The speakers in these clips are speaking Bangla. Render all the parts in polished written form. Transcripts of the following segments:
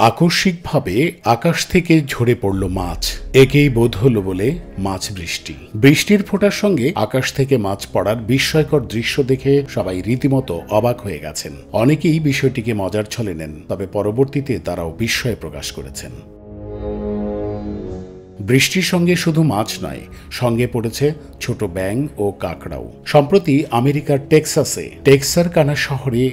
আকস্মিকভাবে আকাশ থেকে ঝরে পড়ল মাছ। একেই বোধ হলো বলে মাছ বৃষ্টি। বৃষ্টির ফোঁটার সঙ্গে আকাশ থেকে মাছ পড়ার বিস্ময়কর দৃশ্য দেখে সবাই রীতিমতো অবাক হয়ে গেছেন। অনেকেই বিষয়টিকে মজার ছলে নেন, তবে পরবর্তীতে তারাও বিস্ময় প্রকাশ করেছেন। বৃষ্টির সঙ্গে শুধু মাছ নয়, সঙ্গে পড়েছে ছোট ব্যাঙ ও কাঁকড়াও। সম্প্রতি আমেরিকার টেক্সাসে টেক্সারকানা শহরে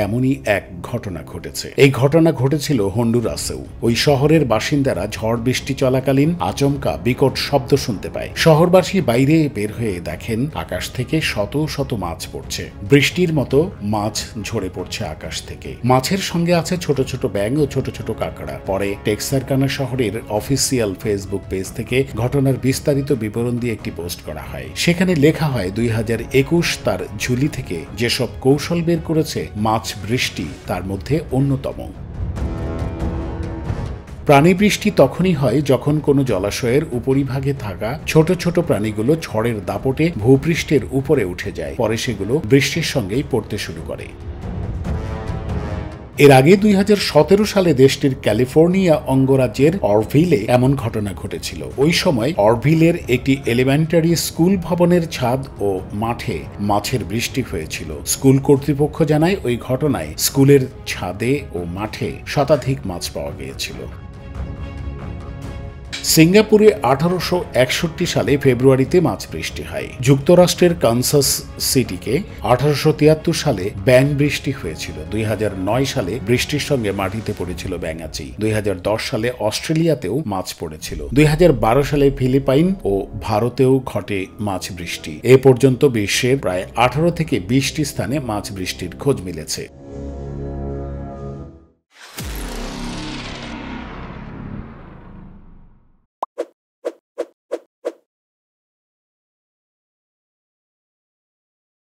এমনই এক ঘটনা ঘটেছে। এই ঘটনা ঘটেছিল হন্ডুরাসেও। ওই শহরের বাসিন্দারা ঝড় বৃষ্টি চলাকালীন আচমকা বিকট শব্দ শুনতে পায়। শহরবাসী বাইরে বের হয়ে দেখেন আকাশ থেকে শত শত মাছ পড়ছে। বৃষ্টির মতো মাছ ঝরে পড়ছে আকাশ থেকে। মাছের সঙ্গে আছে ছোট ছোট ব্যাঙ ও ছোট ছোট কাঁকড়া। পরে টেক্সারকানা শহরের অফিসিয়াল ফেসবুক পেজ থেকে ঘটনার বিস্তারিত বিবরণ দিয়ে একটি পোস্ট করা হয়। সেখানে লেখা হয়, 2021 তার ঝুলি থেকে যেসব কৌশল বের করেছে মাছ বৃষ্টি তার মধ্যে অন্যতম। প্রাণী বৃষ্টি তখনই হয় যখন কোনো জলাশয়ের উপরিভাগে থাকা ছোট ছোট প্রাণীগুলো ঝড়ের দাপটে ভূপৃষ্ঠের উপরে উঠে যায়। পরে সেগুলো বৃষ্টির সঙ্গেই পড়তে শুরু করে। এর আগে 2017 সালে দেশটির ক্যালিফোর্নিয়া অঙ্গরাজ্যের অরভিলে এমন ঘটনা ঘটেছিল। ওই সময় অরভিলের একটি এলিমেন্টারি স্কুল ভবনের ছাদ ও মাঠে মাছের বৃষ্টি হয়েছিল। স্কুল কর্তৃপক্ষ জানায়, ওই ঘটনায় স্কুলের ছাদে ও মাঠে শতাধিক মাছ পাওয়া গিয়েছিল। সিঙ্গাপুরে 1861 সালে ফেব্রুয়ারিতে মাছ বৃষ্টি হয়। যুক্তরাষ্ট্রের কানসাস সিটিকে 1873 সালে ব্যাঙ বৃষ্টি হয়েছিল। 2009 সালে বৃষ্টির সঙ্গে মাটিতে পড়েছিল ব্যাঙাচি। 2010 সালে অস্ট্রেলিয়াতেও মাছ পড়েছিল। 2012 সালে ফিলিপাইন ও ভারতেও ঘটে মাছ বৃষ্টি। এ পর্যন্ত বিশ্বের প্রায় 18 থেকে 20টি স্থানে মাছ বৃষ্টির খোঁজ মিলেছে।